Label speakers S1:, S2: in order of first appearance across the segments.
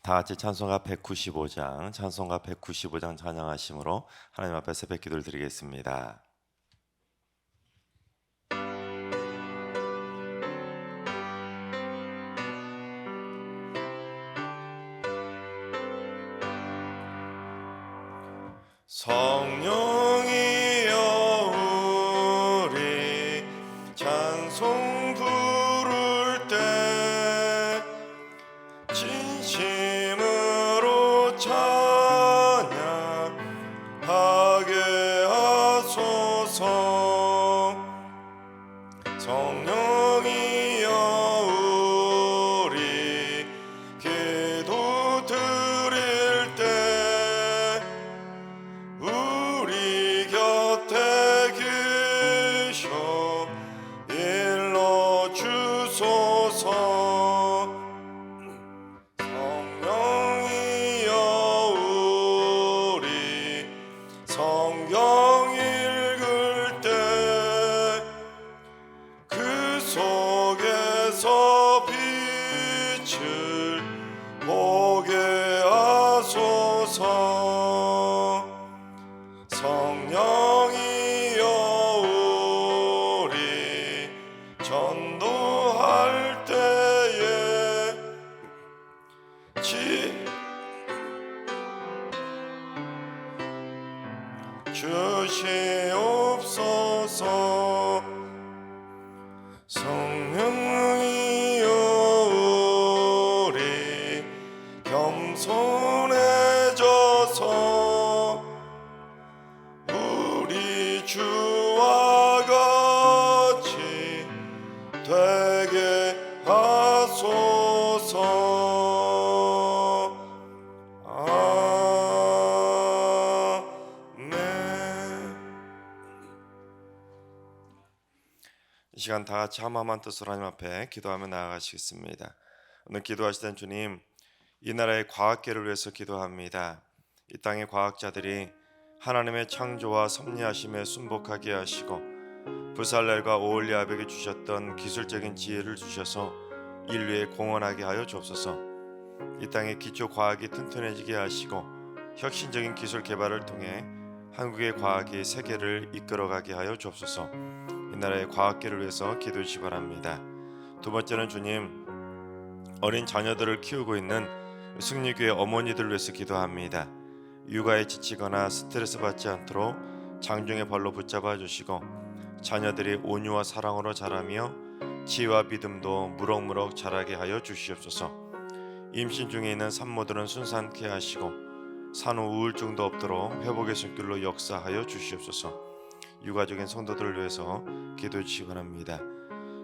S1: 다 같이 찬송가 195장, 찬송가 195장 찬양하심으로 하나님 앞에 새벽 기도를 드리겠습니다. 성령이여 우리 찬송 부를 때 진심으로 찬양하게 하소서. 성령이여 우리 기도 드릴 때 우리 곁에 계셔 일러주소서. 성령이여 우리 성경 읽을 때 그 속에서 빛을 보게 하소서. 성령이여 우리 전도할 때에 주시옵소서. 성령이여 우리 겸손해져서 우리 주와 같이 되게 하소서. 아멘. 이 시간 다 같이 한마음한 뜻으로 하나님 앞에 기도하며 나아가시겠습니다. 오늘 기도하시던 주님, 이 나라의 과학계를 위해서 기도합니다. 이 땅의 과학자들이 하나님의 창조와 섭리하심에 순복하게 하시고 부살렐과 오홀리압에게 주셨던 기술적인 지혜를 주셔서 인류에 공헌하게 하여 주옵소서. 이 땅의 기초 과학이 튼튼해지게 하시고 혁신적인 기술 개발을 통해 한국의 과학이 세계를 이끌어가게 하여 주옵소서. 이 나라의 과학계를 위해서 기도해 주시기 바랍니다. 두 번째는 주님, 어린 자녀들을 키우고 있는 승리교회 어머니들을 위해서 기도합니다. 육아에 지치거나 스트레스 받지 않도록 장중의 발로 붙잡아 주시고 자녀들이 온유와 사랑으로 자라며 지혜와 믿음도 무럭무럭 자라게 하여 주시옵소서. 임신 중에 있는 산모들은 순산케 하시고 산후 우울증도 없도록 회복의 손길로 역사하여 주시옵소서. 육아적인 성도들을 위해서 기도해 주시기 바랍니다.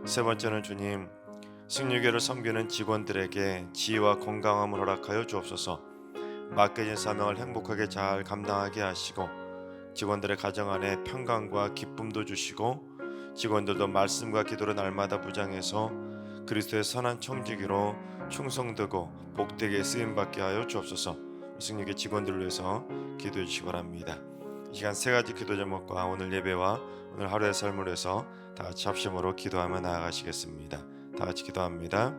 S1: 세 번째는 주님, 승리교회를 섬기는 직원들에게 지혜와 건강함을 허락하여 주옵소서. 맡겨진 사명을 행복하게 잘 감당하게 하시고 직원들의 가정 안에 평강과 기쁨도 주시고 직원들도 말씀과 기도로 날마다 무장해서 그리스도의 선한 청지기로 충성되고 복되게 쓰임받게 하여 주옵소서. 승리교회 직원들을 위해서 기도해 주시기 바랍니다. 이 시간 세 가지 기도 제목과 오늘 예배와 오늘 하루의 삶을 위해서 다 같이 합심으로 기도하며 나아가시겠습니다. 다 같이 기도합니다.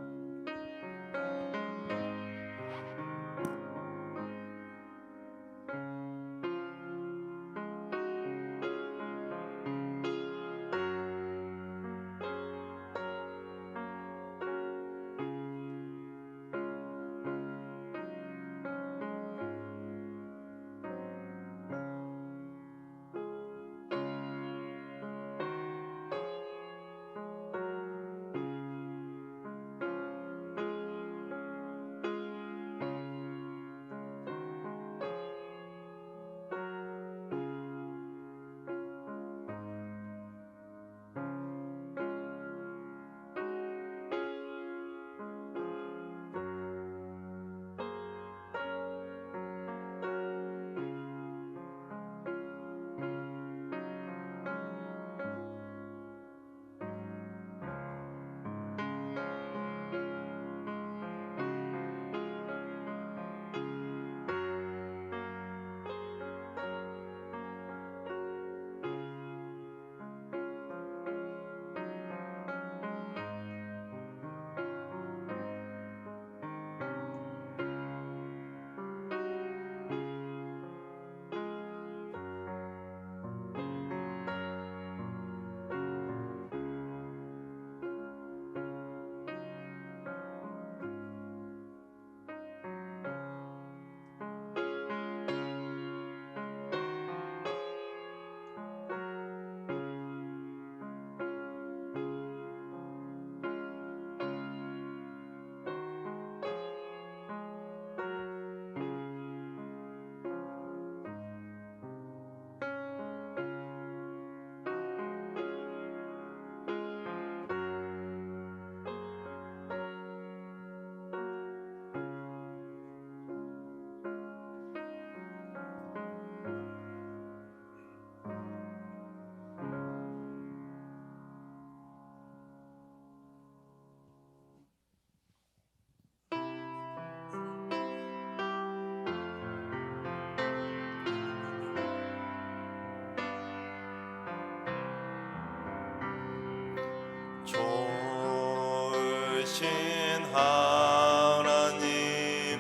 S1: 하나님,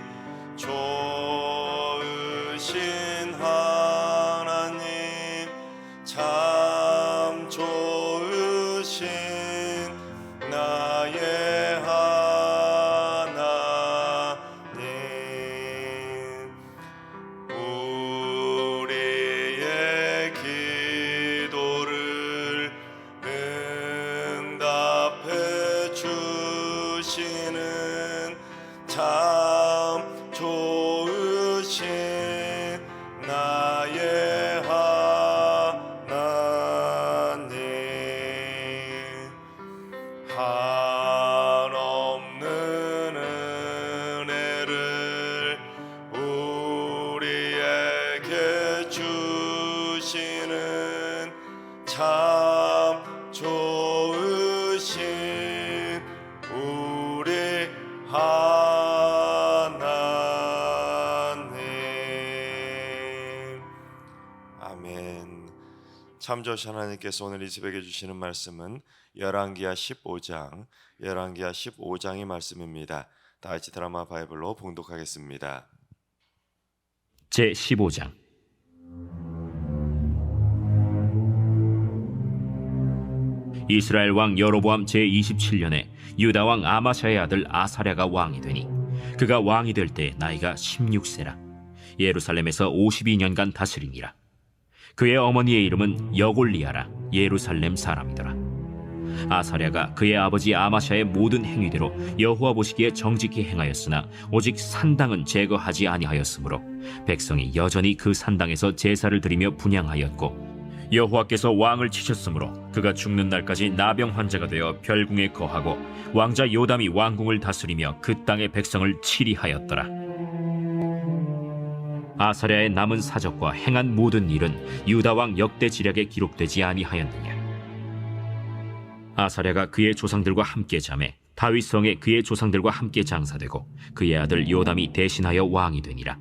S1: 좋으신 하나님, 참 좋으신 나의 하나님, 우리의 기도를 응답해 주시는 참 좋으신 나의 하나님, 한없는 은혜를 우리에게 주시는 참 좋으신 우리 하나님. 아멘. 참 좋으신 하나님께서 오늘 이 새벽에 주시는 말씀은 열왕기하 15장의 말씀입니다. 다 같이 드라마 바이블로 봉독하겠습니다.
S2: 제15장. 이스라엘 왕 여로보암 제27년에 유다 왕 아마샤의 아들 아사랴가 왕이 되니 그가 왕이 될 때 나이가 16세라. 예루살렘에서 52년간 다스리니라. 그의 어머니의 이름은 여골리아라. 예루살렘 사람이더라. 아사랴가 그의 아버지 아마샤의 모든 행위대로 여호와 보시기에 정직히 행하였으나 오직 산당은 제거하지 아니하였으므로 백성이 여전히 그 산당에서 제사를 드리며 분향하였고, 여호와께서 왕을 치셨으므로 그가 죽는 날까지 나병 환자가 되어 별궁에 거하고 왕자 요담이 왕궁을 다스리며 그 땅의 백성을 치리하였더라. 아사랴의 남은 사적과 행한 모든 일은 유다 왕 역대 지략에 기록되지 아니하였느냐. 아사랴가 그의 조상들과 함께 잠에 다윗성에 그의 조상들과 함께 장사되고 그의 아들 요담이 대신하여 왕이 되니라.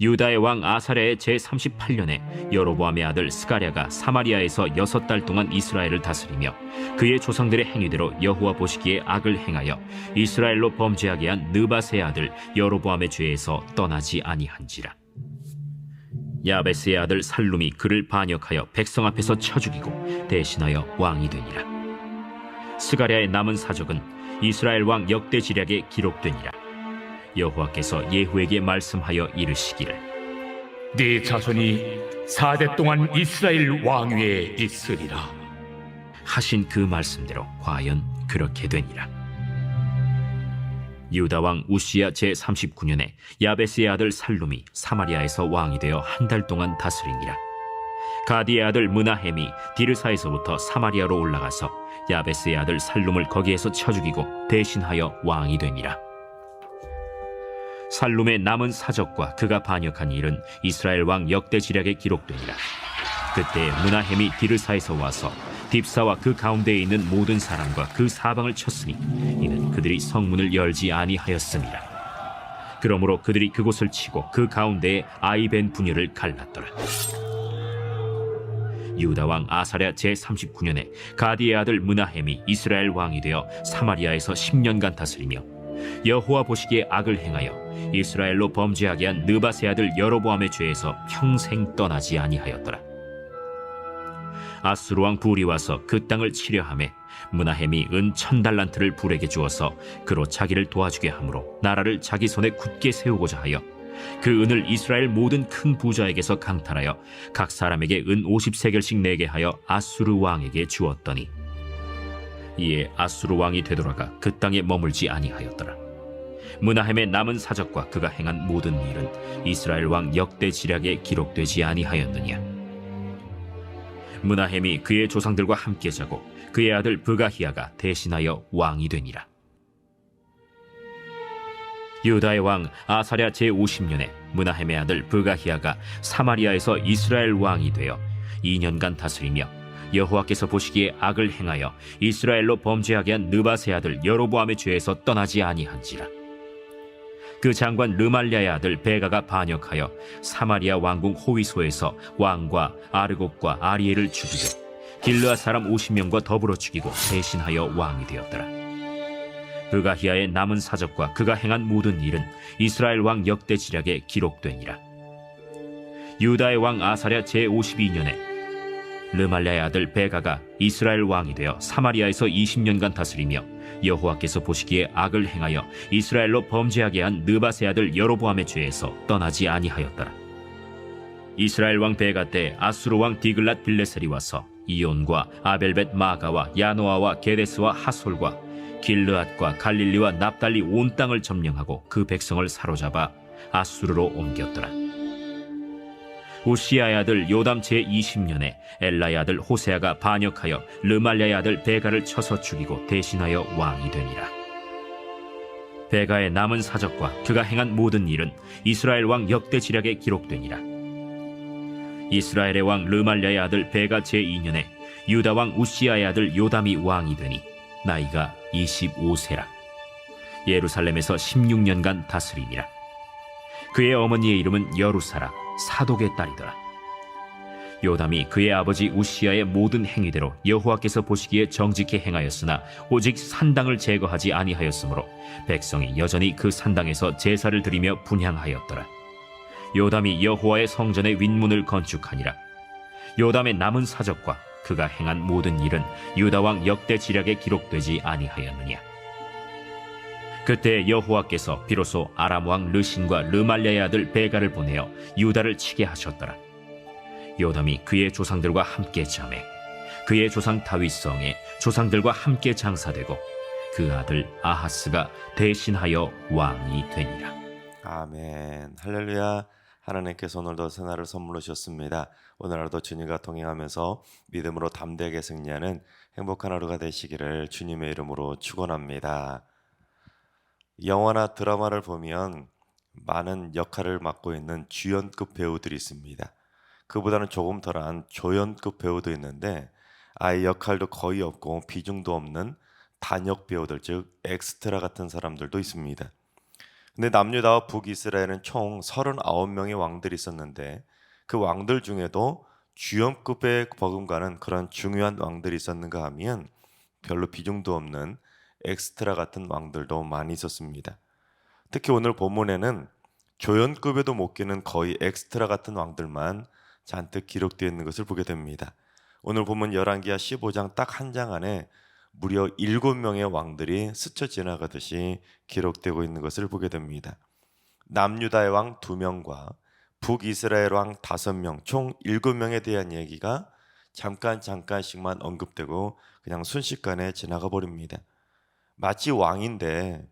S2: 유다의 왕 아사랴의 제38년에 여로보암의 아들 스가랴가 사마리아에서 6달 동안 이스라엘을 다스리며 그의 조상들의 행위대로 여호와 보시기에 악을 행하여 이스라엘로 범죄하게 한 느밧의 아들 여로보암의 죄에서 떠나지 아니한지라. 야베스의 아들 살룸이 그를 반역하여 백성 앞에서 쳐 죽이고 대신하여 왕이 되니라. 스가랴의 남은 사적은 이스라엘 왕 역대 지략에 기록되니라. 여호와께서 예후에게 말씀하여 이르시기를,
S3: 네 자손이 4대 동안 이스라엘 왕위에 있으리라
S2: 하신 그 말씀대로 과연 그렇게 되니라. 유다 왕 우시야 제39년에 야베스의 아들 살룸이 사마리아에서 왕이 되어 한 달 동안 다스리니라. 가디의 아들 므나헴이 디르사에서부터 사마리아로 올라가서 야베스의 아들 살룸을 거기에서 쳐 죽이고 대신하여 왕이 되니라. 살룸의 남은 사적과 그가 반역한 일은 이스라엘 왕 역대 지략에 기록되니라. 그때 므나헴이 디르사에서 와서 딥사와 그 가운데에 있는 모든 사람과 그 사방을 쳤으니 이는 그들이 성문을 열지 아니하였음이라. 그러므로 그들이 그곳을 치고 그 가운데에 아이벤 분열을 갈랐더라. 유다 왕 아사랴 제39년에 가디의 아들 므나헴이 이스라엘 왕이 되어 사마리아에서 10년간 다스리며 여호와 보시기에 악을 행하여 이스라엘로 범죄하게 한 느밧의 아들 여로보암의 죄에서 평생 떠나지 아니하였더라. 아수르 왕 불이 와서 그 땅을 치려하매 므나헴이 은 1000달란트를 불에게 주어서 그로 자기를 도와주게 하므로 나라를 자기 손에 굳게 세우고자 하여 그 은을 이스라엘 모든 큰 부자에게서 강탈하여 각 사람에게 은 50세겔씩 내게 하여 아수르 왕에게 주었더니 이에 아수르 왕이 되돌아가 그 땅에 머물지 아니하였더라. 므나헴의 남은 사적과 그가 행한 모든 일은 이스라엘 왕 역대 지략에 기록되지 아니하였느냐. 므나헴이 그의 조상들과 함께 자고 그의 아들 브가히야가 대신하여 왕이 되니라. 유다의 왕 아사랴 제50년에 므나헴의 아들 브가히야가 사마리아에서 이스라엘 왕이 되어 2년간 다스리며 여호와께서 보시기에 악을 행하여 이스라엘로 범죄하게 한 느밧의 아들 여로보암의 죄에서 떠나지 아니한지라. 그 장관 르말랴의 아들 베가가 반역하여 사마리아 왕궁 호위소에서 왕과 아르곡과 아리엘을 죽이고 길르앗 사람 50명과 더불어 죽이고 대신하여 왕이 되었더라. 브가히아의 남은 사적과 그가 행한 모든 일은 이스라엘 왕 역대 지략에 기록되니라. 유다의 왕 아사랴 제52년에 르말랴의 아들 베가가 이스라엘 왕이 되어 사마리아에서 20년간 다스리며 여호와께서 보시기에 악을 행하여 이스라엘로 범죄하게 한 느밧의 아들 여로보암의 죄에서 떠나지 아니하였더라. 이스라엘 왕 베가 때 아수르 왕 디글랏 빌레셀이 와서 이온과 아벨벳 마가와 야노아와 게데스와 하솔과 길르앗과 갈릴리와 납달리 온 땅을 점령하고 그 백성을 사로잡아 아수르로 옮겼더라. 우시아의 아들 요담 제20년에 엘라의 아들 호세아가 반역하여 르말랴의 아들 베가를 쳐서 죽이고 대신하여 왕이 되니라. 베가의 남은 사적과 그가 행한 모든 일은 이스라엘 왕 역대 지략에 기록되니라. 이스라엘의 왕 르말랴의 아들 베가 제2년에 유다 왕 우시아의 아들 요담이 왕이 되니 나이가 25세라. 예루살렘에서 16년간 다스리니라. 그의 어머니의 이름은 여루사라, 사독의 딸이더라. 요담이 그의 아버지 우시아의 모든 행위대로 여호와께서 보시기에 정직히 행하였으나 오직 산당을 제거하지 아니하였으므로 백성이 여전히 그 산당에서 제사를 드리며 분향하였더라. 요담이 여호와의 성전의 윗문을 건축하니라. 요담의 남은 사적과 그가 행한 모든 일은 유다 왕 역대 지략에 기록되지 아니하였느냐. 그때 여호와께서 비로소 아람 왕 르신과 르말랴의 아들 베가를 보내어 유다를 치게 하셨더라. 요담이 그의 조상들과 함께 잠에 그의 조상 다윗성에 조상들과 함께 장사되고 그 아들 아하스가 대신하여 왕이 되니라.
S1: 아멘. 할렐루야. 하나님께서 오늘도 새날을 선물로 주셨습니다. 오늘 하루도 주님과 동행하면서 믿음으로 담대하게 승리하는 행복한 하루가 되시기를 주님의 이름으로 축원합니다. 영화나 드라마를 보면 많은 역할을 맡고 있는 주연급 배우들이 있습니다. 그보다는 조금 덜한 조연급 배우도 있는데 아예 역할도 거의 없고 비중도 없는 단역 배우들, 즉 엑스트라 같은 사람들도 있습니다. 근데 남유다와 북이스라엘은 총 39명의 왕들이 있었는데 그 왕들 중에도 주연급에 버금가는 그런 중요한 왕들이 있었는가 하면 별로 비중도 없는 엑스트라 같은 왕들도 많이 있었습니다. 특히 오늘 본문에는 조연급에도 못 끼는 거의 엑스트라 같은 왕들만 잔뜩 기록되어 있는 것을 보게 됩니다. 오늘 본문 열왕기하 15장 딱 한 장 안에 무려 7명의 왕들이 스쳐 지나가듯이 기록되고 있는 것을 보게 됩니다. 남유다의 왕 2명과 북이스라엘 왕 5명, 총 7명에 대한 얘기가 잠깐씩만 언급되고 그냥 순식간에 지나가 버립니다. 마치 왕인데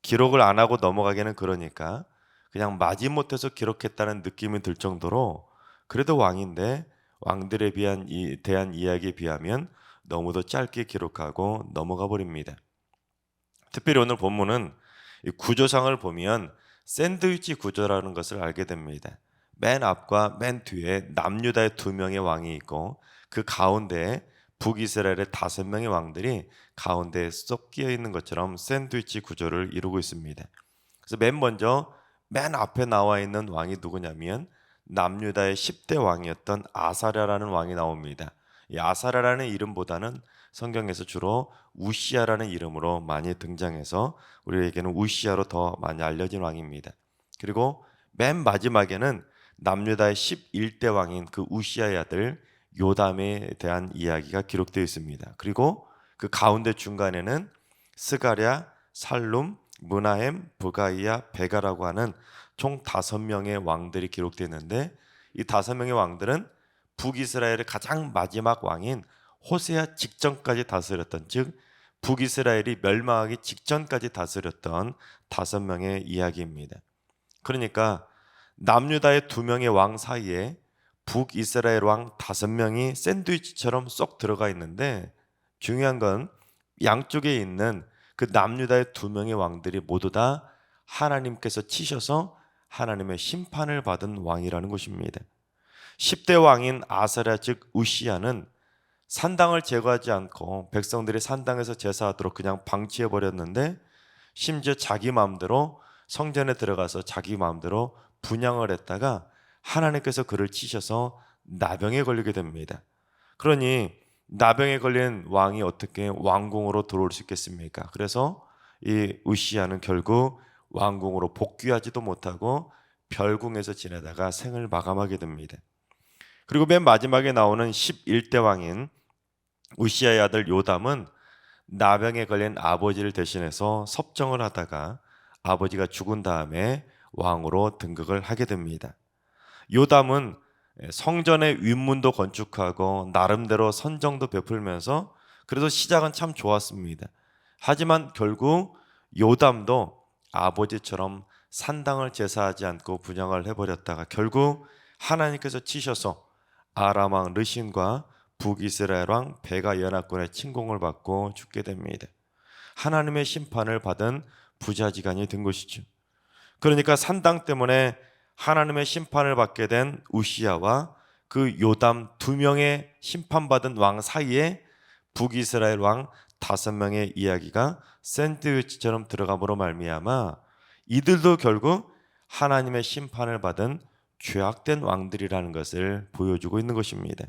S1: 기록을 안 하고 넘어가기는 그러니까 그냥 마지못해서 기록했다는 느낌이 들 정도로 그래도 왕인데 왕들에 대한 이야기에 비하면 너무도 짧게 기록하고 넘어가 버립니다. 특별히 오늘 본문은 이 구조상을 보면 샌드위치 구조라는 것을 알게 됩니다. 맨 앞과 맨 뒤에 남유다의 2명의 왕이 있고 그 가운데에 북이스라엘의 5명의 왕들이 가운데에 쏙 끼어 있는 것처럼 샌드위치 구조를 이루고 있습니다. 그래서 맨 먼저 맨 앞에 나와 있는 왕이 누구냐면 남유다의 10대 왕이었던 아사랴라는 왕이 나옵니다. 이 아사랴라는 이름보다는 성경에서 주로 우시아라는 이름으로 많이 등장해서 우리에게는 우시아로 더 많이 알려진 왕입니다. 그리고 맨 마지막에는 남유다의 11대 왕인 그 우시아의 아들 요담에 대한 이야기가 기록되어 있습니다. 그리고 그 가운데 중간에는 스가랴, 살룸, 므나헴, 브가이야, 베가라고 하는 총 5명의 왕들이 기록되어 있는데 이 5명의 왕들은 북이스라엘의 가장 마지막 왕인 호세아 직전까지 다스렸던, 즉 북이스라엘이 멸망하기 직전까지 다스렸던 5명의 이야기입니다. 그러니까 남유다의 2명의 왕 사이에 북이스라엘 왕 5명이 샌드위치처럼 쏙 들어가 있는데 중요한 건 양쪽에 있는 그 남유다의 2명의 왕들이 모두 다 하나님께서 치셔서 하나님의 심판을 받은 왕이라는 것입니다. 10대 왕인 아사랴 즉 우시아는 산당을 제거하지 않고 백성들이 산당에서 제사하도록 그냥 방치해버렸는데 심지어 자기 마음대로 성전에 들어가서 자기 마음대로 분향을 했다가 하나님께서 그를 치셔서 나병에 걸리게 됩니다. 그러니 나병에 걸린 왕이 어떻게 왕궁으로 들어올 수 있겠습니까? 그래서 이 우시야는 결국 왕궁으로 복귀하지도 못하고 별궁에서 지내다가 생을 마감하게 됩니다. 그리고 맨 마지막에 나오는 11대 왕인 우시야의 아들 요담은 나병에 걸린 아버지를 대신해서 섭정을 하다가 아버지가 죽은 다음에 왕으로 등극을 하게 됩니다. 요담은 성전의 윗문도 건축하고 나름대로 선정도 베풀면서 그래서 시작은 참 좋았습니다. 하지만 결국 요담도 아버지처럼 산당을 제사하지 않고 분향을 해버렸다가 결국 하나님께서 치셔서 아람 왕 르신과 북이스라엘 왕 베가 연합군의 침공을 받고 죽게 됩니다. 하나님의 심판을 받은 부자지간이 된 것이죠. 그러니까 산당 때문에 하나님의 심판을 받게 된 우시야와 그 요담 두 명의 심판받은 왕 사이에 북이스라엘 왕 5명의 이야기가 샌드위치처럼 들어감으로 말미암아 이들도 결국 하나님의 심판을 받은 죄악된 왕들이라는 것을 보여주고 있는 것입니다.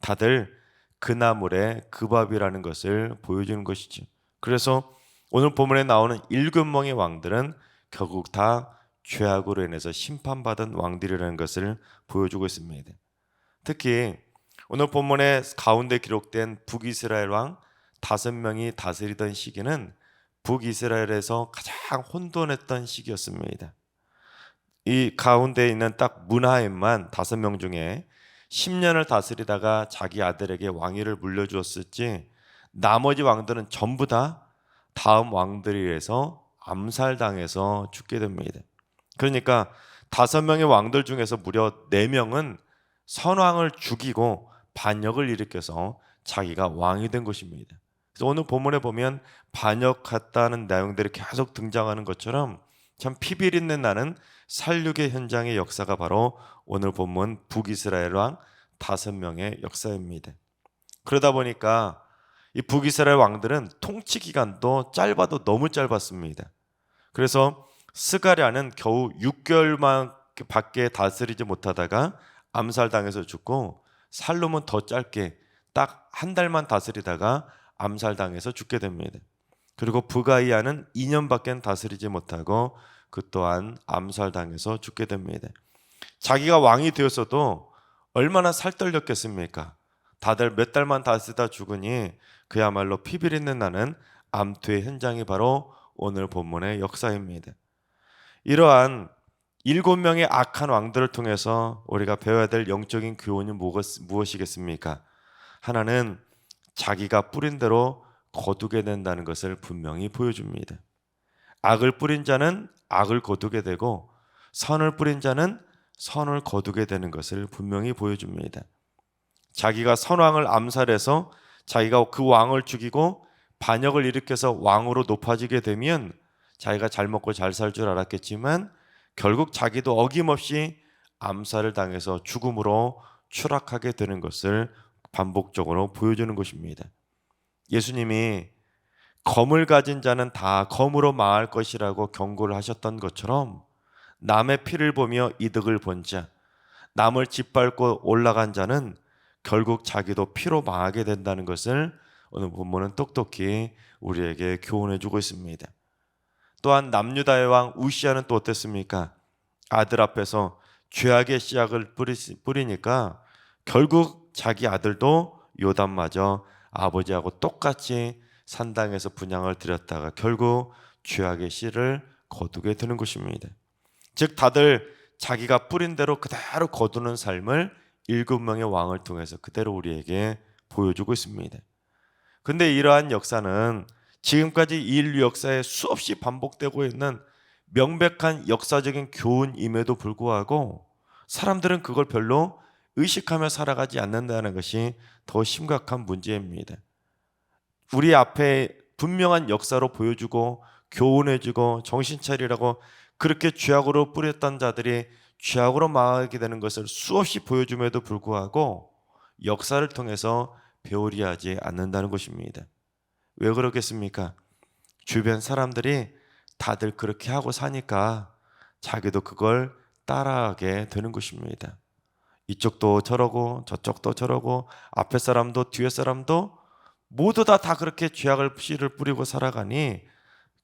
S1: 다들 그 나물의 그 밥이라는 것을 보여주는 것이죠. 그래서 오늘 본문에 나오는 7명의 왕들은 결국 다 죄악으로 인해서 심판받은 왕들이라는 것을 보여주고 있습니다. 특히 오늘 본문에 가운데 기록된 북이스라엘 왕 5명이 다스리던 시기는 북이스라엘에서 가장 혼돈했던 시기였습니다. 이 가운데 있는 딱 문하임만 5명 중에 10년을 다스리다가 자기 아들에게 왕위를 물려주었을지 나머지 왕들은 전부 다 다음 왕들에 의해서 암살당해서 죽게 됩니다. 그러니까 5명의 왕들 중에서 무려 4명은 선왕을 죽이고 반역을 일으켜서 자기가 왕이 된 것입니다. 그래서 오늘 본문에 보면 반역했다는 내용들이 계속 등장하는 것처럼 참 피비린내 나는 살육의 현장의 역사가 바로 오늘 본문 북이스라엘 왕 5명의 역사입니다. 그러다 보니까 이 북이스라엘 왕들은 통치 기간도 짧아도 너무 짧았습니다. 그래서 스가랴는 겨우 6개월만 밖에 다스리지 못하다가 암살당해서 죽고 살룸은 더 짧게 딱 한 달만 다스리다가 암살당해서 죽게 됩니다. 그리고 부가이아는 2년밖에 다스리지 못하고 그 또한 암살당해서 죽게 됩니다. 자기가 왕이 되었어도 얼마나 살떨렸겠습니까? 다들 몇 달만 다스리다 죽으니 그야말로 피비린내 나는 암투의 현장이 바로 오늘 본문의 역사입니다. 이러한 7명의 악한 왕들을 통해서 우리가 배워야 될 영적인 교훈이 무엇이겠습니까? 하나는 자기가 뿌린 대로 거두게 된다는 것을 분명히 보여줍니다. 악을 뿌린 자는 악을 거두게 되고 선을 뿌린 자는 선을 거두게 되는 것을 분명히 보여줍니다. 자기가 선왕을 암살해서 자기가 그 왕을 죽이고 반역을 일으켜서 왕으로 높아지게 되면 자기가 잘 먹고 잘 살 줄 알았겠지만 결국 자기도 어김없이 암살을 당해서 죽음으로 추락하게 되는 것을 반복적으로 보여주는 것입니다. 예수님이 검을 가진 자는 다 검으로 망할 것이라고 경고를 하셨던 것처럼 남의 피를 보며 이득을 본 자, 남을 짓밟고 올라간 자는 결국 자기도 피로 망하게 된다는 것을 오늘 본문은 똑똑히 우리에게 교훈해 주고 있습니다. 또한 남유다의 왕 우시야는 또 어땠습니까? 아들 앞에서 죄악의 씨앗을 뿌리니까 결국 자기 아들도 요담마저 아버지하고 똑같이 산당에서 분향을 드렸다가 결국 죄악의 씨를 거두게 되는 것입니다. 즉 다들 자기가 뿌린 대로 그대로 거두는 삶을 7명의 왕을 통해서 그대로 우리에게 보여주고 있습니다. 근데 이러한 역사는 지금까지 이 인류 역사에 수없이 반복되고 있는 명백한 역사적인 교훈임에도 불구하고 사람들은 그걸 별로 의식하며 살아가지 않는다는 것이 더 심각한 문제입니다. 우리 앞에 분명한 역사로 보여주고 교훈해주고 정신 차리라고 그렇게 죄악으로 뿌렸던 자들이 죄악으로 망하게 되는 것을 수없이 보여줌에도 불구하고 역사를 통해서 배우려 하지 않는다는 것입니다. 왜 그렇겠습니까? 주변 사람들이 다들 그렇게 하고 사니까 자기도 그걸 따라하게 되는 것입니다. 이쪽도 저러고 저쪽도 저러고 앞에 사람도 뒤에 사람도 모두 다 그렇게 죄악을 씨를 뿌리고 살아가니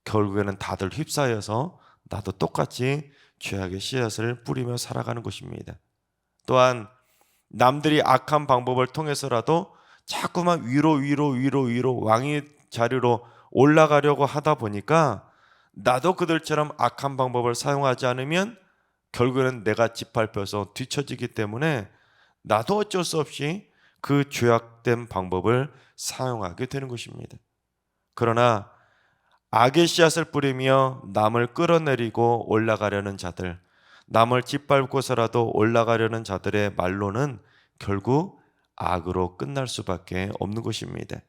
S1: 결국에는 다들 휩싸여서 나도 똑같이 죄악의 씨앗을 뿌리며 살아가는 것입니다. 또한 남들이 악한 방법을 통해서라도 자꾸만 위로 왕의 자리로 올라가려고 하다 보니까 나도 그들처럼 악한 방법을 사용하지 않으면 결국에는 내가 짓밟혀서 뒤처지기 때문에 나도 어쩔 수 없이 그 죄악된 방법을 사용하게 되는 것입니다. 그러나 악의 씨앗을 뿌리며 남을 끌어내리고 올라가려는 자들, 남을 짓밟고서라도 올라가려는 자들의 말로는 결국 악으로 끝날 수밖에 없는 것입니다.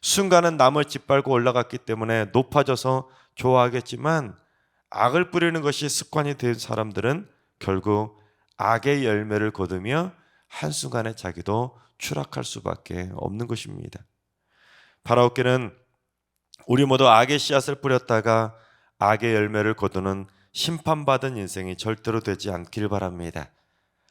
S1: 순간은 남을 짓밟고 올라갔기 때문에 높아져서 좋아하겠지만 악을 뿌리는 것이 습관이 된 사람들은 결국 악의 열매를 거두며 한순간에 자기도 추락할 수밖에 없는 것입니다. 바라옵기는 우리 모두 악의 씨앗을 뿌렸다가 악의 열매를 거두는 심판받은 인생이 절대로 되지 않길 바랍니다.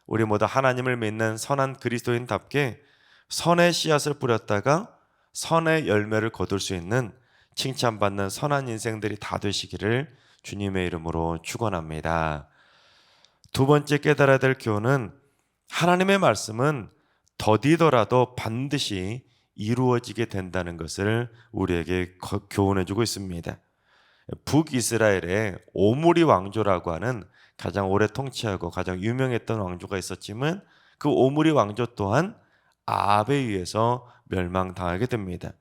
S1: 우리 모두 하나님을 믿는 선한 그리스도인답게 선의 씨앗을 뿌렸다가 선의 열매를 거둘 수 있는 칭찬받는 선한 인생들이 다 되시기를 주님의 이름으로 축원합니다. 두 번째 깨달아야 될 교훈은 하나님의 말씀은 더디더라도 반드시 이루어지게 된다는 것을 우리에게 교훈해주고 있습니다. 북이스라엘의 오므리 왕조라고 하는 가장 오래 통치하고 가장 유명했던 왕조가 있었지만 그 오므리 왕조 또한 아합에 의해서 멸망당하게 됩니다.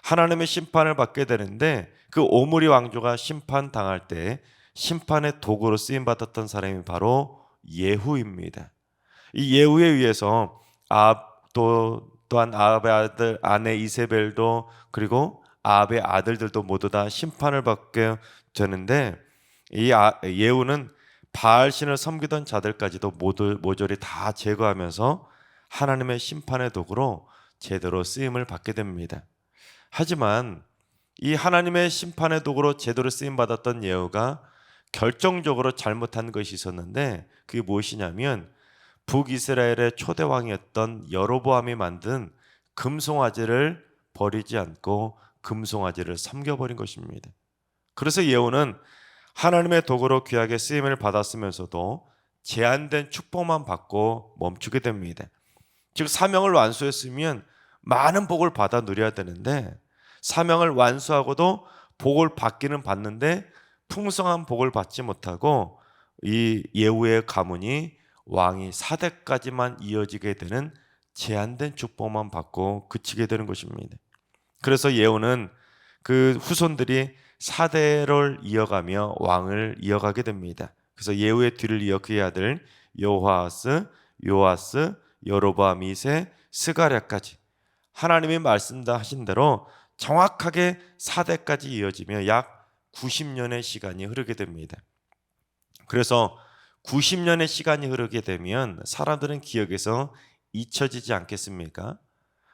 S1: 하나님의 심판을 받게 되는데 그 오므리 왕조가 심판당할 때 심판의 도구로 쓰임받았던 사람이 바로 예후입니다. 이 예후에 의해서 또한 아합의 아들 아내 이세벨도 그리고 아합의 아들들도 모두 다 심판을 받게 되는데 이 예후는 바알신을 섬기던 자들까지도 모조리 다 제거하면서 하나님의 심판의 도구로 제대로 쓰임을 받게 됩니다. 하지만 이 하나님의 심판의 도구로 제대로 쓰임 받았던 예후가 결정적으로 잘못한 것이 있었는데 그게 무엇이냐면 북이스라엘의 초대 왕이었던 여로보암이 만든 금송아지를 버리지 않고 금송아지를 섬겨버린 것입니다. 그래서 예후는 하나님의 도구로 귀하게 쓰임을 받았으면서도 제한된 축복만 받고 멈추게 됩니다. 즉 사명을 완수했으면 많은 복을 받아 누려야 되는데 사명을 완수하고도 복을 받기는 받는데 풍성한 복을 받지 못하고 이 예후의 가문이 왕이 4대까지만 이어지게 되는 제한된 축복만 받고 그치게 되는 것입니다. 그래서 예후는 그 후손들이 4대를 이어가며 왕을 이어가게 됩니다. 그래서 예후의 뒤를 이어 그의 아들 여호아스, 요아스, 여로보암 2세, 스가랴까지 하나님이 말씀하신 대로 정확하게 4대까지 이어지며 약 90년의 시간이 흐르게 됩니다. 그래서 90년의 시간이 흐르게 되면 사람들은 기억에서 잊혀지지 않겠습니까?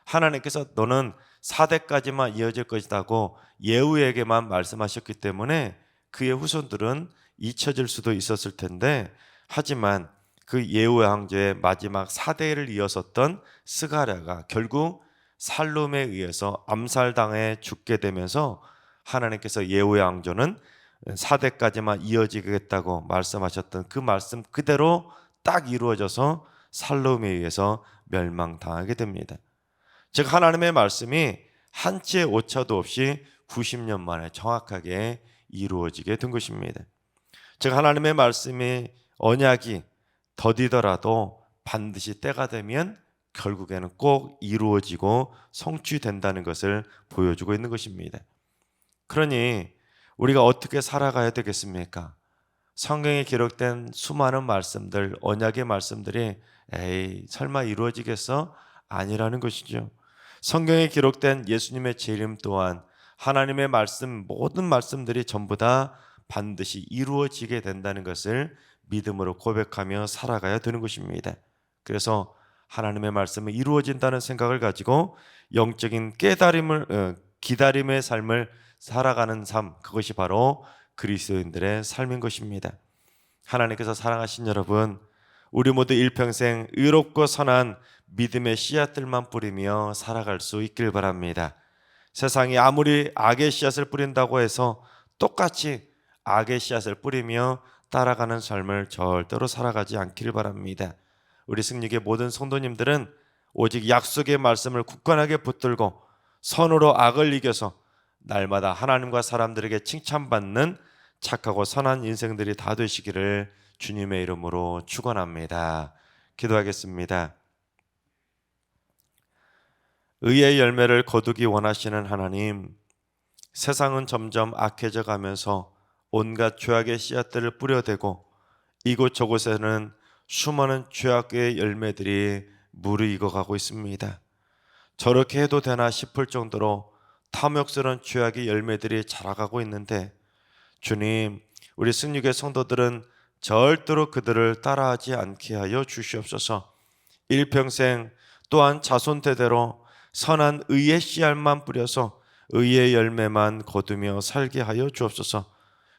S1: 하나님께서 너는 4대까지만 이어질 것이라고 예후에게만 말씀하셨기 때문에 그의 후손들은 잊혀질 수도 있었을 텐데 하지만 그 예후 왕조의 마지막 4대를 이어섰던 스가랴가 결국 살룸에 의해서 암살당해 죽게 되면서 하나님께서 예후의 왕조는 4대까지만 이어지겠다고 말씀하셨던 그 말씀 그대로 딱 이루어져서 살룸에 의해서 멸망당하게 됩니다. 즉 하나님의 말씀이 한치의 오차도 없이 90년 만에 정확하게 이루어지게 된 것입니다. 즉 하나님의 말씀이 언약이 더디더라도 반드시 때가 되면 결국에는 꼭 이루어지고 성취된다는 것을 보여주고 있는 것입니다. 그러니 우리가 어떻게 살아가야 되겠습니까? 성경에 기록된 수많은 말씀들, 언약의 말씀들이 에이 설마 이루어지겠어? 아니라는 것이죠. 성경에 기록된 예수님의 재림 또한 하나님의 말씀 모든 말씀들이 전부 다 반드시 이루어지게 된다는 것을 믿음으로 고백하며 살아가야 되는 것입니다. 그래서 하나님의 말씀이 이루어진다는 생각을 가지고 영적인 기다림의 삶을 살아가는 삶, 그것이 바로 그리스도인들의 삶인 것입니다. 하나님께서 사랑하신 여러분, 우리 모두 일평생 의롭고 선한 믿음의 씨앗들만 뿌리며 살아갈 수 있길 바랍니다. 세상이 아무리 악의 씨앗을 뿌린다고 해서 똑같이 악의 씨앗을 뿌리며 따라가는 삶을 절대로 살아가지 않기를 바랍니다. 우리 승리의 모든 성도님들은 오직 약속의 말씀을 굳건하게 붙들고 선으로 악을 이겨서 날마다 하나님과 사람들에게 칭찬받는 착하고 선한 인생들이 다 되시기를 주님의 이름으로 축원합니다. 기도하겠습니다. 의의 열매를 거두기 원하시는 하나님, 세상은 점점 악해져 가면서 온갖 죄악의 씨앗들을 뿌려대고 이곳저곳에는 수많은 죄악의 열매들이 무르익어가고 있습니다. 저렇게 해도 되나 싶을 정도로 탐욕스러운 죄악의 열매들이 자라가고 있는데 주님, 우리 승리의 성도들은 절대로 그들을 따라하지 않게 하여 주시옵소서. 일평생 또한 자손 대대로 선한 의의 씨알만 뿌려서 의의 열매만 거두며 살게 하여 주옵소서.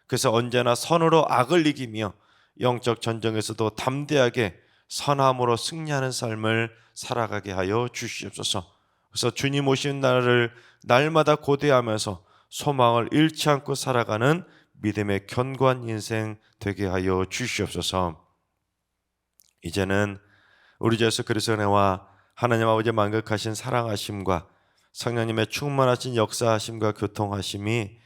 S1: 그래서 언제나 선으로 악을 이기며 영적 전쟁에서도 담대하게 선함으로 승리하는 삶을 살아가게 하여 주시옵소서. 그래서 주님 오신 날을 날마다 고대하면서 소망을 잃지 않고 살아가는 믿음의 견고한 인생 되게 하여 주시옵소서. 이제는 우리 주 예수 그리스도의 은혜와 하나님 아버지의 만극하신 사랑하심과 성령님의 충만하신 역사하심과 교통하심이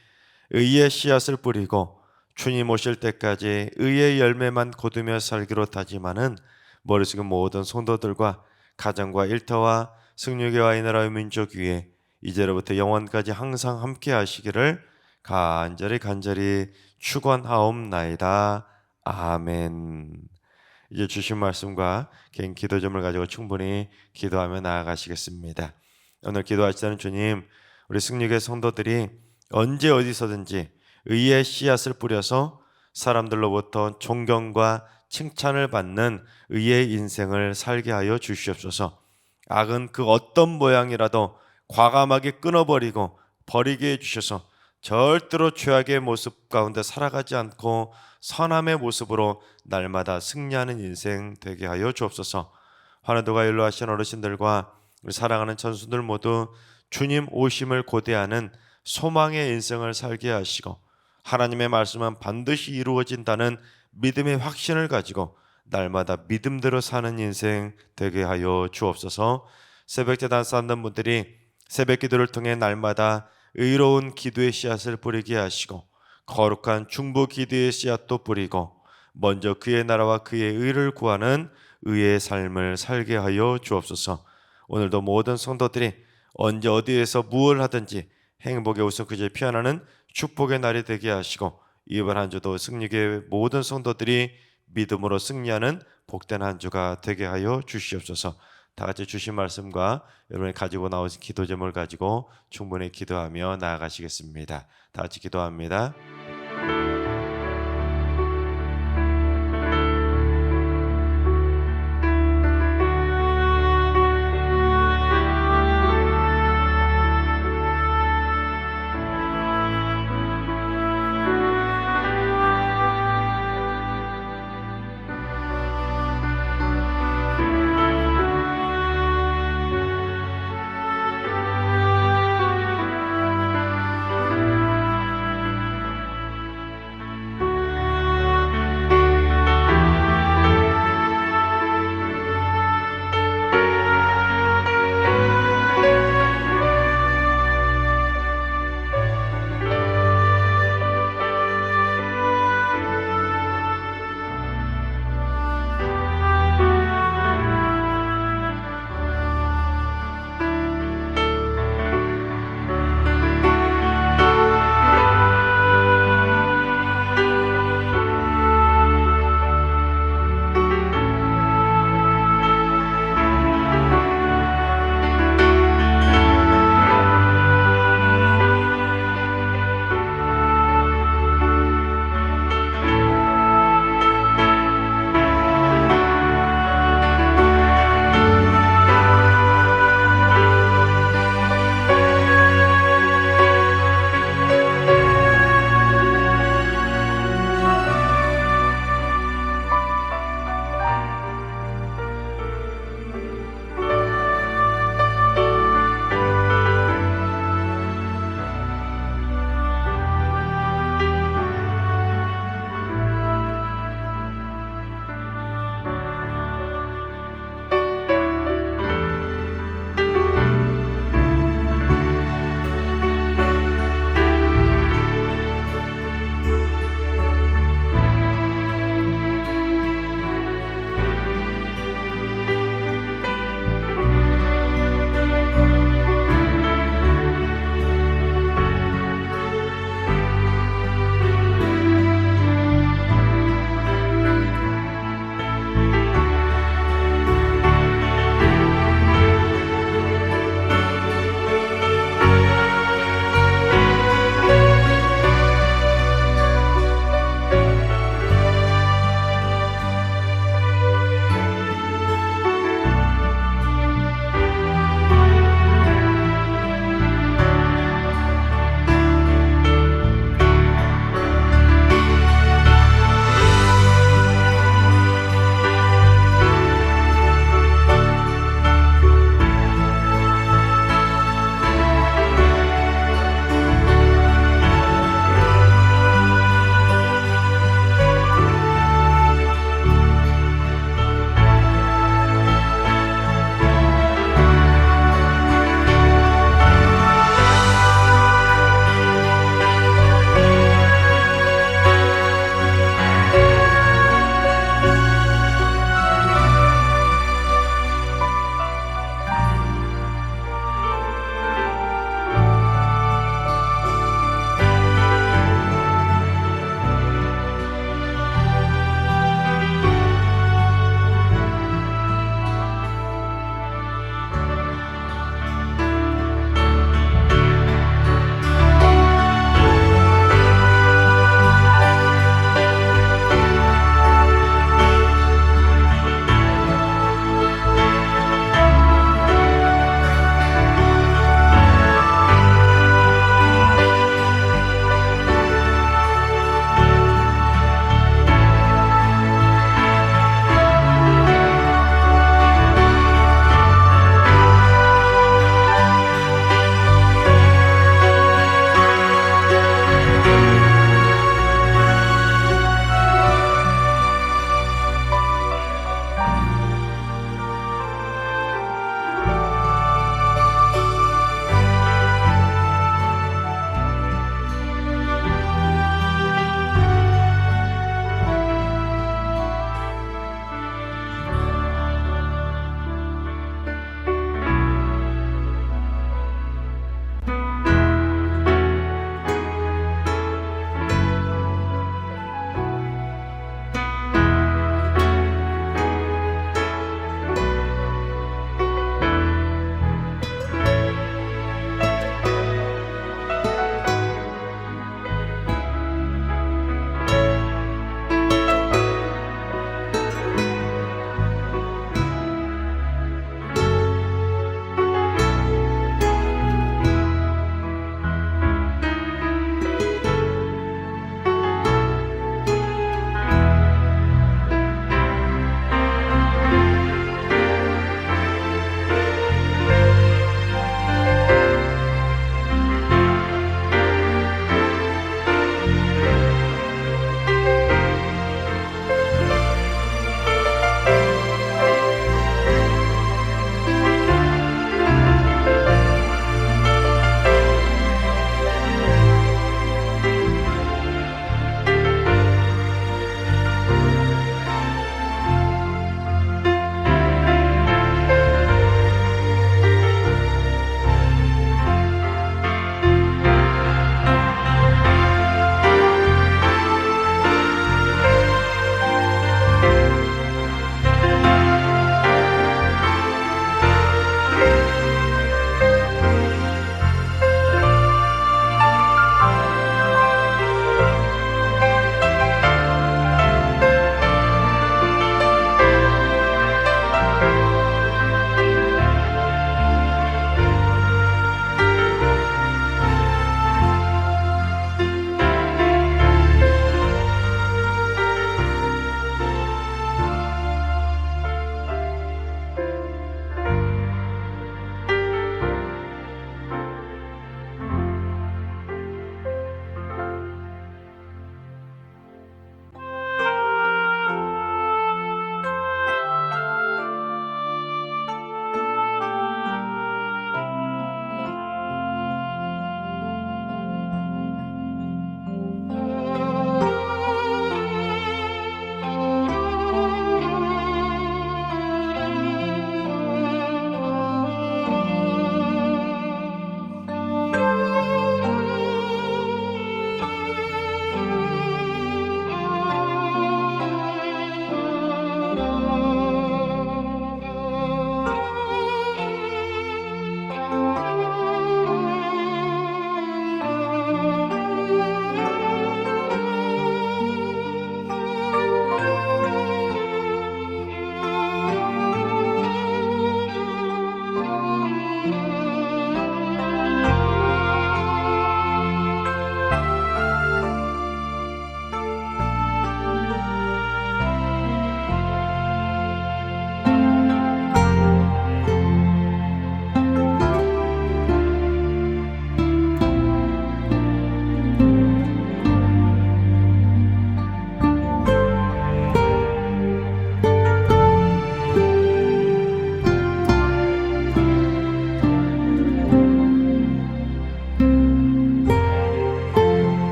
S1: 의의 씨앗을 뿌리고 주님 오실 때까지 의의 열매만 거두며 살기로 다짐하는 머릿속의 모든 성도들과 가정과 일터와 승리교와 이 나라의 민족 위에 이제로부터 영원까지 항상 함께 하시기를 간절히 축원하옵나이다. 아멘. 이제 주신 말씀과 개인 기도점을 가지고 충분히 기도하며 나아가시겠습니다. 오늘 기도하시는 주님, 우리 승리교회 성도들이 언제 어디서든지 의의 씨앗을 뿌려서 사람들로부터 존경과 칭찬을 받는 의의 인생을 살게 하여 주시옵소서. 악은 그 어떤 모양이라도 과감하게 끊어버리고 버리게 해주셔서 절대로 죄악의 모습 가운데 살아가지 않고 선함의 모습으로 날마다 승리하는 인생 되게 하여 주옵소서. 환우도가 연로하신 어르신들과 우리 사랑하는 천수들 모두 주님 오심을 고대하는 소망의 인생을 살게 하시고 하나님의 말씀은 반드시 이루어진다는 믿음의 확신을 가지고 날마다 믿음대로 사는 인생 되게 하여 주옵소서. 새벽제단 쌓는 분들이 새벽 기도를 통해 날마다 의로운 기도의 씨앗을 뿌리게 하시고 거룩한 중보 기도의 씨앗도 뿌리고 먼저 그의 나라와 그의 의를 구하는 의의 삶을 살게 하여 주옵소서. 오늘도 모든 성도들이 언제 어디에서 무엇을 하든지 행복의 웃음 그제 피어나는 축복의 날이 되게 하시고 이번 한 주도 승리교회 모든 성도들이 믿음으로 승리하는 복된 한 주가 되게 하여 주시옵소서. 다 같이 주신 말씀과 여러분이 가지고 나오신 기도 제목을 가지고 충분히 기도하며 나아가시겠습니다. 다 같이 기도합니다.